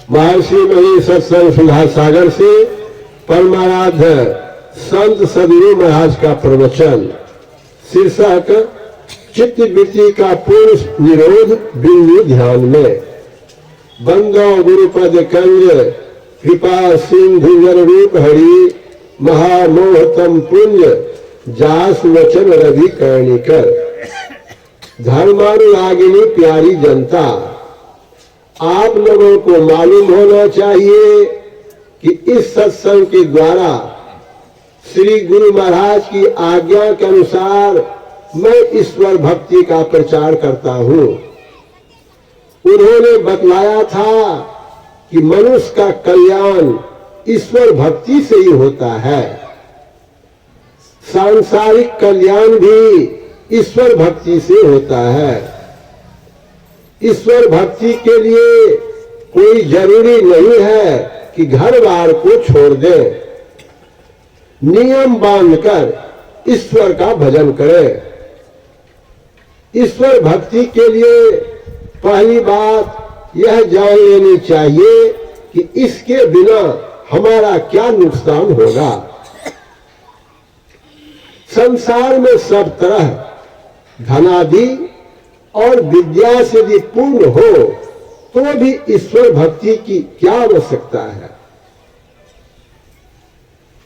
महर्षि मणि सत्संग सुधा सागर से परमाराध्य संत सदगुरु महाराज का प्रवचन। शीर्षक चित्त वृत्ति का पूर्ण निरोध बिंदु ध्यान में। बंदो गुरुपद कंज कृपा सिंधु नर रूप हरि महामोहतम पुण्य जास वचन रवि करणी कर। धर्मानुरागिनी प्यारी जनता, आप लोगों को मालूम होना चाहिए कि इस सत्संग के द्वारा श्री गुरु महाराज की आज्ञा के अनुसार मैं ईश्वर भक्ति का प्रचार करता हूँ। उन्होंने बतलाया था कि मनुष्य का कल्याण ईश्वर भक्ति से ही होता है, सांसारिक कल्याण भी ईश्वर भक्ति से होता है। ईश्वर भक्ति के लिए कोई जरूरी नहीं है कि घर बार को छोड़ दे, नियम बांधकर ईश्वर का भजन करे। ईश्वर भक्ति के लिए पहली बात यह जान लेनी चाहिए कि इसके बिना हमारा क्या नुकसान होगा। संसार में सब तरह धनादि और विद्या से यदि पूर्ण हो तो भी ईश्वर भक्ति की क्या आवश्यकता है।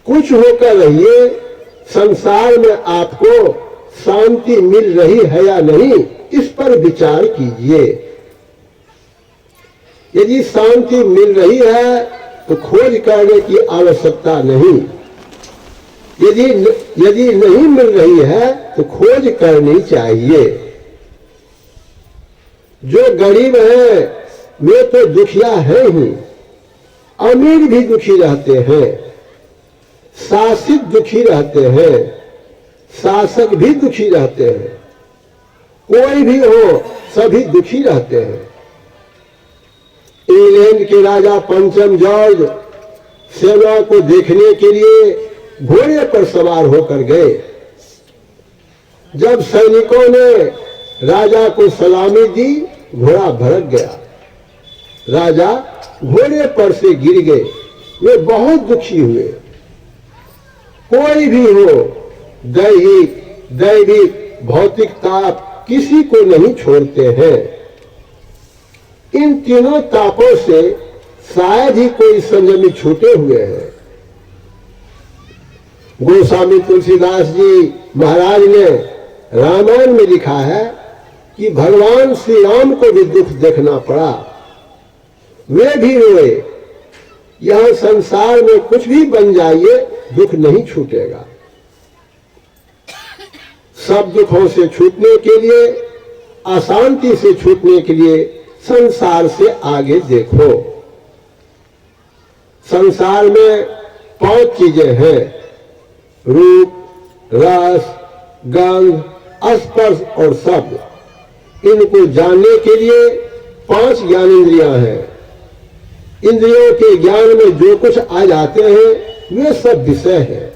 कुछ होकर रहिए, संसार में आपको शांति मिल रही है या नहीं, इस पर विचार कीजिए। यदि शांति मिल रही है तो खोज करने की आवश्यकता नहीं, यदि नहीं मिल रही है तो खोज करनी चाहिए। जो गरीब है वे तो दुखिया है ही, अमीर भी दुखी रहते हैं, शासित दुखी रहते हैं, शासक भी दुखी रहते हैं, कोई भी हो सभी दुखी रहते हैं। इंग्लैंड के राजा पंचम जॉर्ज सेना को देखने के लिए घोड़े पर सवार होकर गए। जब सैनिकों ने राजा को सलामी दी, घोड़ा भड़क गया, राजा घोड़े पर से गिर गए। वे बहुत दुखी हुए। कोई भी हो, दैहिक दैविक भौतिक ताप किसी को नहीं छोड़ते हैं। इन तीनों तापों से शायद ही कोई संयमी छूटे हुए हैं। गोस्वामी तुलसीदास जी महाराज ने रामायण में लिखा है कि भगवान श्री राम को भी दुख देखना पड़ा, वे भी रोए। यह संसार में कुछ भी बन जाइए, दुख नहीं छूटेगा। सब दुखों से छूटने के लिए, अशांति से छूटने के लिए संसार से आगे देखो। संसार में 5 चीजें हैं: रूप, रस, गंध, स्पर्श और शब्द। इनको जानने के लिए 5 ज्ञानेंद्रियां हैं। इंद्रियों के ज्ञान में जो कुछ आ जाते हैं वे सब विषय हैं।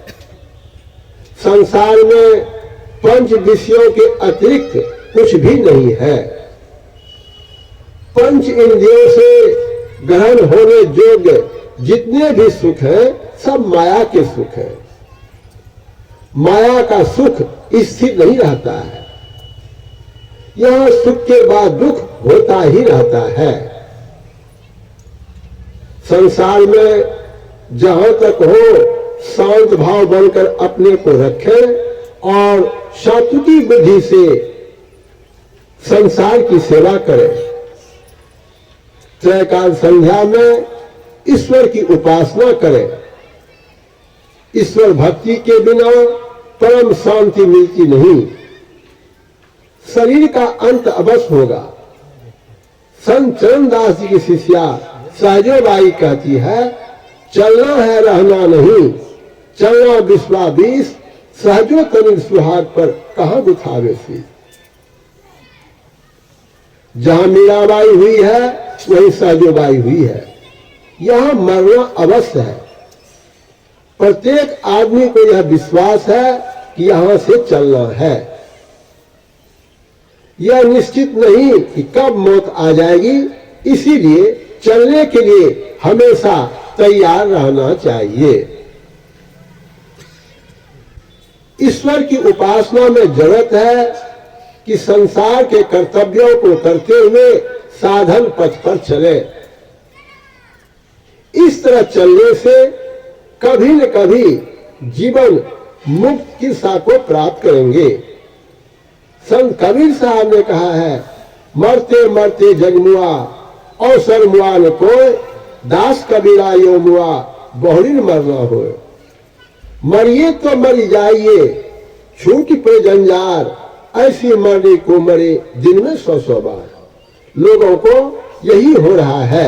संसार में 5 विषयों के अतिरिक्त कुछ भी नहीं है। 5 इंद्रियों से ग्रहण होने योग्य जितने भी सुख हैं सब माया के सुख हैं। माया का सुख स्थिर नहीं रहता है, यह सुख के बाद दुख होता ही रहता है। संसार में जहां तक हो शांत भाव बनकर अपने को रखें और सात्विकी बुद्धि से संसार की सेवा करें। त्रैकाल संध्या में ईश्वर की उपासना करें। ईश्वर भक्ति के बिना परम शांति मिलती नहीं। शरीर का अंत अवश्य होगा। संत चरणदास जी की शिष्या सहजोबाई कहती है, चलना है रहना नहीं, चलना बिस्वा बीस, सहजो तनिक सुहाग पर कहां गुथावे सी। जहां मीराबाई हुई है वही सहजोबाई हुई है। यहां मरना अवश्य है। प्रत्येक आदमी को यह विश्वास है कि यहां से चलना है। यह निश्चित नहीं कि कब मौत आ जाएगी, इसीलिए चलने के लिए हमेशा तैयार रहना चाहिए। ईश्वर की उपासना में जरूरत है कि संसार के कर्तव्यों को करते हुए साधन पथ पर चले। इस तरह चलने से कभी न कभी जीवन मुक्त की दिशा को प्राप्त करेंगे। संत कबीर साहब ने कहा है, मरते मरते जगमुआ अवसर मुआ न कोय, दास कबीरा यो मुआ बहुरीन मरना हो। मरिए तो मर जाइए छूट पे जंजार, ऐसी मरने को मरे दिन में 100 बार। लोगों को यही हो रहा है।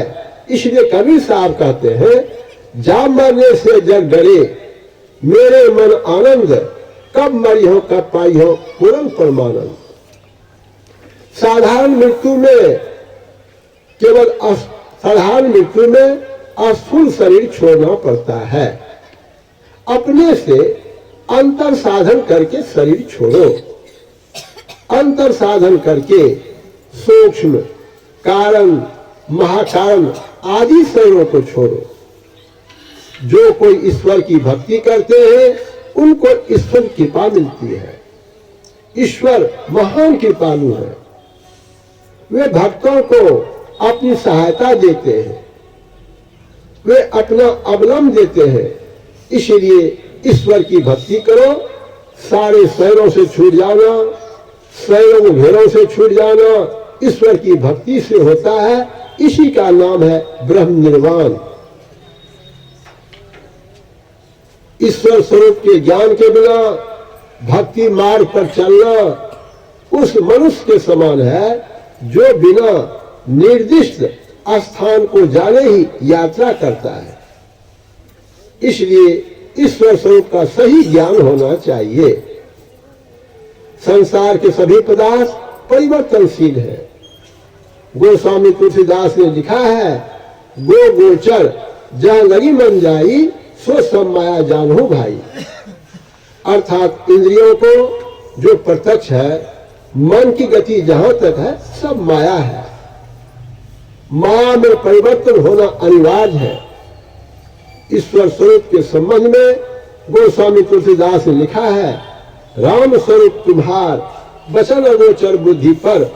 इसलिए कबीर साहब कहते हैं, जा मरने से जग डरे मेरे मन आनंद, कब मरी हो कब पाई हो पूर्ण परमानंद। साधारण मृत्यु में अस्थूल शरीर छोड़ना पड़ता है। अपने से अंतर साधन करके शरीर छोड़ो। अंतर साधन करके सूक्ष्म कारण महाकारण आदि शरीरों को छोड़ो। जो कोई ईश्वर की भक्ति करते हैं उनको ईश्वर की कृपा मिलती है। ईश्वर महान कृपालु है। वे भक्तों को अपनी सहायता देते हैं, वे अपना अवलंब देते हैं। इसलिए ईश्वर की भक्ति करो। सारे शहरों से छूट जाना, शहरों घेरों से छूट जाना ईश्वर की भक्ति से होता है। इसी का नाम है ब्रह्म निर्वाण। ईश्वर स्वरूप के ज्ञान के बिना भक्ति मार्ग पर चलना उस मनुष्य के समान है जो बिना निर्दिष्ट स्थान को जाने ही यात्रा करता है। इसलिए ईश्वर स्वरूप का सही ज्ञान होना चाहिए। संसार के सभी पदार्थ परिवर्तनशील है। गोस्वामी तुलसीदास ने लिखा है, गो गोचर जहां लगी मन जाई, सो सब माया जानू भाई। अर्थात इंद्रियों को जो प्रत्यक्ष है, मन की गति जहां तक है सब माया है। माया में परिवर्तन होना अनिवार्य है। ईश्वर स्वरूप के संबंध में गोस्वामी तुलसीदास ने लिखा है, राम स्वरूप तुम्हार वचन अगोचर बुद्धि पर,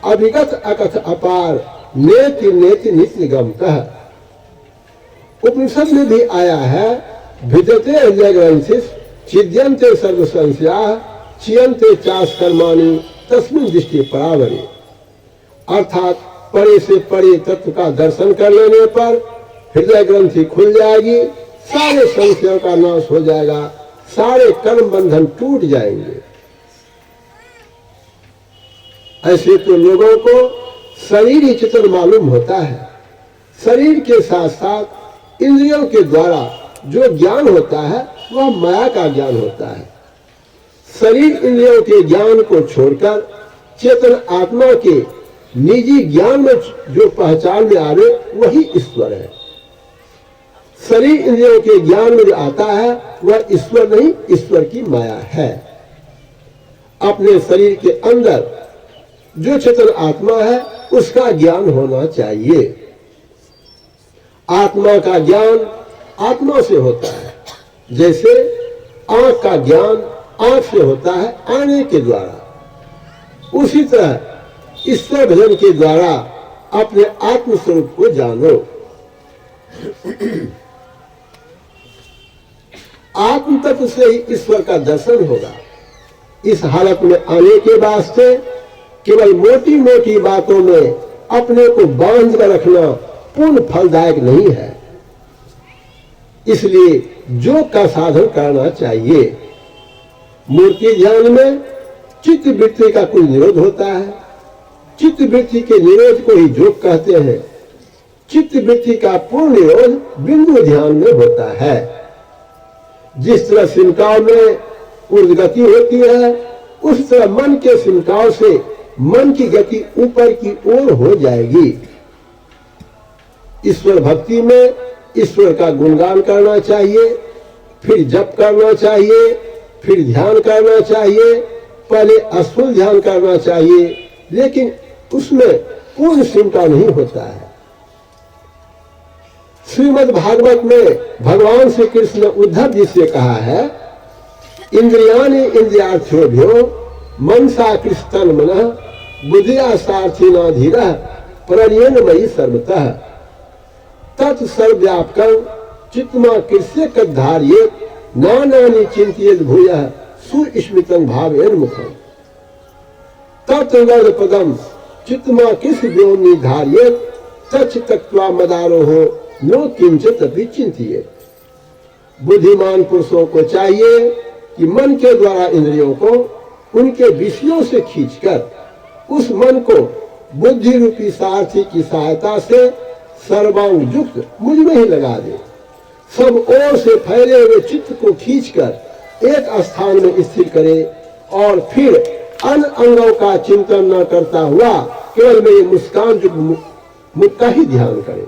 अभिगत अकथ अपार, नेति नेति नित्य गम कह। उपनिषद में भी आया है, भिद्यते हृदय ग्रंथिस छिद्यन्ते सर्व संशयाः, चियन्ते चास कर्माणि तस्मिन् दृष्टि परावरे। अर्थात परे से परे तत्व का दर्शन कर लेने पर हृदय ग्रंथि खुल जाएगी, सारे संशयों का नाश हो जाएगा, सारे कर्म बंधन टूट जाएंगे। ऐसे तो लोगों को शरीर ही चित्र मालूम होता है। शरीर के साथ साथ इंद्रियों के द्वारा जो ज्ञान होता है वह माया का ज्ञान होता है। शरीर इंद्रियों के ज्ञान को छोड़कर चेतन आत्मा के निजी ज्ञान में जो पहचान में आवे वही ईश्वर है। शरीर इंद्रियों के ज्ञान में जो आता है वह ईश्वर नहीं, ईश्वर की माया है। अपने शरीर के अंदर जो चेतन आत्मा है उसका ज्ञान होना चाहिए। आत्मा का ज्ञान आत्मा से होता है। जैसे आंख का ज्ञान आंख से होता है आने के द्वारा, उसी तरह ईश्वर भजन के द्वारा अपने आत्म स्वरूप को जानो। आत्म तत्व से ही ईश्वर का दर्शन होगा। इस हालत में आने के वास्ते केवल मोटी मोटी बातों में अपने को बांध कर रखना पूर्ण फलदायक नहीं है। इसलिए योग का साधन करना चाहिए। मूर्ति ध्यान में चित्त वृत्ति का कुछ निरोध होता है। चित्त वृत्ति के निरोध को ही योग कहते हैं। चित्त वृत्ति का पूर्ण निरोध बिंदु ध्यान में होता है। जिस तरह सिमटाव में ऊर्ध्व गति होती है, उस तरह मन के सिमटाव से मन की गति ऊपर की ओर हो जाएगी। ईश्वर भक्ति में ईश्वर का गुणगान करना चाहिए, फिर जप करना चाहिए, फिर ध्यान करना चाहिए। पहले अस्थूल ध्यान करना चाहिए, लेकिन उसमें पूर्ण सिमटा नहीं होता है। श्रीमद् भागवत में भगवान श्री कृष्ण ने उद्धव जी से कहा है, इंद्रियाणि इंद्रियार्थ्योभ्यो मनसा कृष्ण मनः बुद्धिया सार्थिना धीरः प्रणयन मयि सर्वतः तत् सर्वव्यापकं चित्तमा कृष्य कद्धार्ये नानानि चिंतयेत् भूयः सुस्मितं भावेन मुखम् तत् पदम चित्तमा कृष्य व्योमनि धार्येत् तच्च तत्वा मदारोहो नो किंचित अपि चिंतयेत्। बुद्धिमान पुरुषों को चाहिए कि मन के द्वारा इंद्रियों को उनके विषयों से खींचकर उस मन को बुद्धि रूपी सारथी की सहायता से सर्वांग युक्त मुझ में ही लगा दे। सब ओर से फैले हुए चित्त को खींचकर एक स्थान में स्थिर करे और फिर अन्य अंगों का चिंतन न करता हुआ केवल मेरी मुस्कान युक्त मुख का ही ध्यान करे।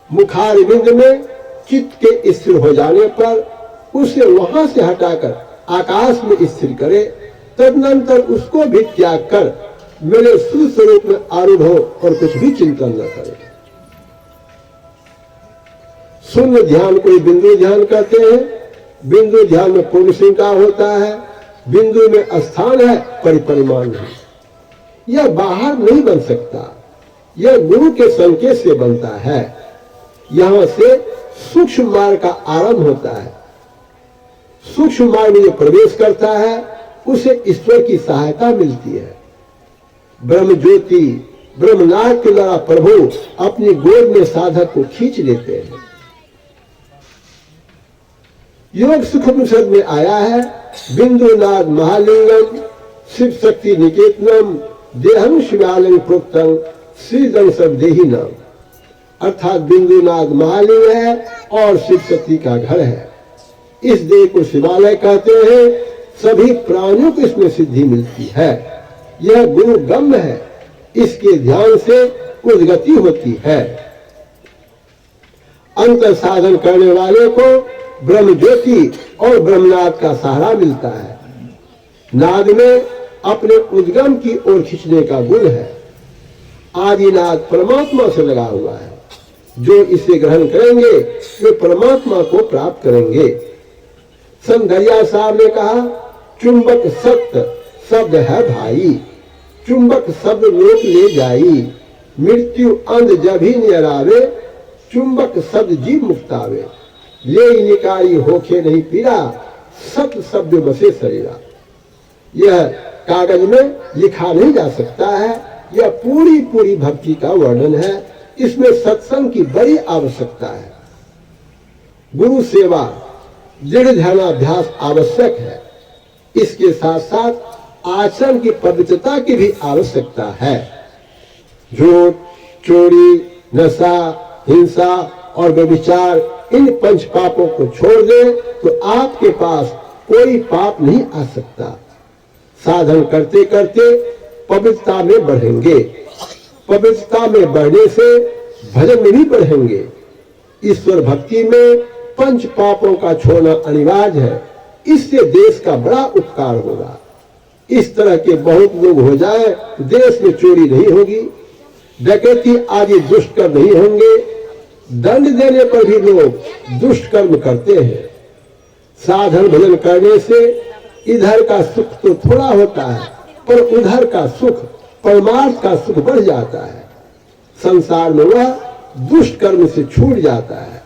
मुखारविंद में चित्त के स्थिर हो जाने पर उसे वहां से हटाकर आकाश में स्थिर करे, तदनंतर उसको भी त्याग कर मेरे स्वरूप में आरूढ़ हो और कुछ भी चिंतन न करे। शून्य ध्यान कोई बिंदु ध्यान कहते हैं। बिंदु ध्यान में पूर्ण संख्या होता है, बिंदु में स्थान है परिपरिमाण नहीं। यह बाहर नहीं बन सकता, यह गुरु के संकेत से बनता है। यहां से सूक्ष्म मार्ग का आरंभ होता है। सूक्ष्म मार्ग में जो प्रवेश करता है उसे ईश्वर की सहायता मिलती है। ब्रह्म ज्योति ब्रह्मनाथ के द्वारा प्रभु अपनी गोद में साधक को खींच लेते हैं। योग सुखोपनिषद में आया है, बिंदुनाथ महालिंगम शिव शक्ति निकेतनम देहम शिवालंग प्रोक्तम श्रीदं शब्देहि नाम। अर्थात बिंदुनाथ महालिंग है और शिव शक्ति का घर है। इस देह को शिवालय कहते हैं। सभी प्राणियों को इसमें सिद्धि मिलती है। यह गुरु गम्य है, इसके ध्यान से उद्गति होती है। अंतर साधन करने वाले को ब्रह्म ज्योति और ब्रह्मनाद का सहारा मिलता है। नाद में अपने उद्गम की ओर खींचने का गुण है। आदिनाद परमात्मा से लगा हुआ है। जो इसे ग्रहण करेंगे वे परमात्मा को प्राप्त करेंगे। संत दरिया साहब ने कहा, चुंबक सत्य शब्द है भाई, चुंबक शब्द लोक ले जाई, मृत्यु अंध जब ही निरावे, चुंबक शब्द जीव मुक्तावे, ले निकारी होके नहीं पीरा, सत्य शब्द बसे शरीरा। यह कागज में लिखा नहीं जा सकता है। यह पूरी पूरी भक्ति का वर्णन है। इसमें सत्संग की बड़ी आवश्यकता है। गुरु सेवा दृढ़ ध्यानाभ्यास आवश्यक है। इसके साथ साथ आचरण की पवित्रता की भी आवश्यकता है। झूठ, चोरी, नशा, हिंसा और व्यभिचार, इन पंच पापों को छोड़ दे तो आपके पास कोई पाप नहीं आ सकता। साधन करते करते पवित्रता में बढ़ेंगे। पवित्रता में बढ़ने से भजन में भी बढ़ेंगे। ईश्वर भक्ति में पंच पापों का छोड़ना अनिवार्य है। इससे देश का बड़ा उपकार होगा। इस तरह के बहुत लोग हो जाए तो देश में चोरी नहीं होगी, डकैती आदि दुष्ट कर्म नहीं होंगे। दंड देने पर भी लोग दुष्ट कर्म करते हैं। साधन भजन करने से इधर का सुख तो थोड़ा होता है, पर उधर का सुख, परमार्थ का सुख बढ़ जाता है। संसार में वह दुष्ट कर्म से छूट जाता है।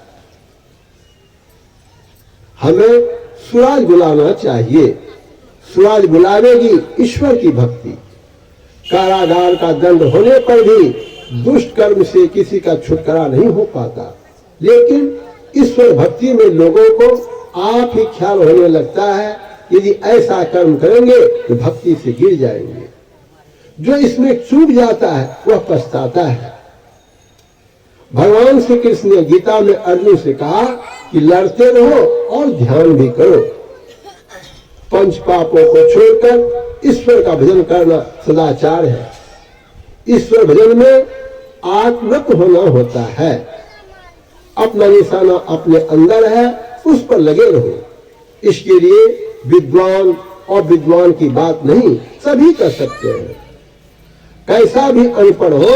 हमें सूरज बुलाना चाहिए। सूरज बुलावेगी ईश्वर की भक्ति। कारागार का दंड होने पर भी दुष्ट कर्म से किसी का छुटकारा नहीं हो पाता, लेकिन ईश्वर भक्ति में लोगों को आप ही ख्याल होने लगता है, यदि ऐसा कर्म करेंगे तो भक्ति से गिर जाएंगे। जो इसमें चूक जाता है वह पछताता है। भगवान श्री कृष्ण ने गीता में अर्जुन से कहा कि लड़ते रहो और ध्यान भी करो। पंच पापों को छोड़कर ईश्वर का भजन करना सदाचार है। ईश्वर भजन में आत्मरत होना होता है। अपना निशाना अपने अंदर है, उस पर लगे रहो। इसके लिए विद्वान और विद्वान की बात नहीं, सभी कर सकते हैं। कैसा भी अनपढ़ हो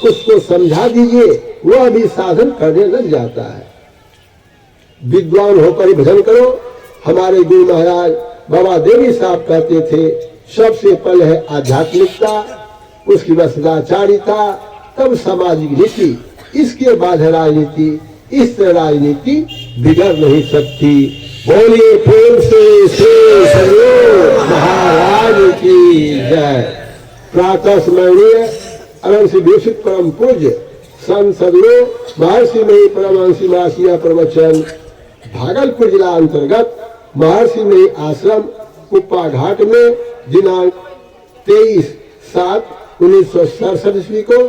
उसको समझा दीजिए वह भी साधन करने लग जाता है। विद्वान होकर ही भजन करो। हमारे गुरु महाराज बाबा देवी साहब कहते थे, सबसे पहले है आध्यात्मिकता, उसके बाद सदाचारिता, तब सामाजिक नीति, इसके बाद है राजनीति। इस तरह राजनीति बिगड़ नहीं सकती। बोलिए प्रेम से महाराज की जय। प्रातः स्मरणीय अनंत विशुद्ध परम पूज्य संत सदगुरु महर्षि मही परमहंस मासिया प्रवचन, भागलपुर जिला अंतर्गत महर्षि मही आश्रम कुप्पा घाट में दिनांक 23/7/1967 ईस्वी को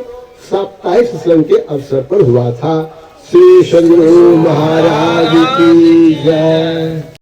साप्ताहिक सत्संग के अवसर पर हुआ था। श्री सदगुरु महाराज की जय।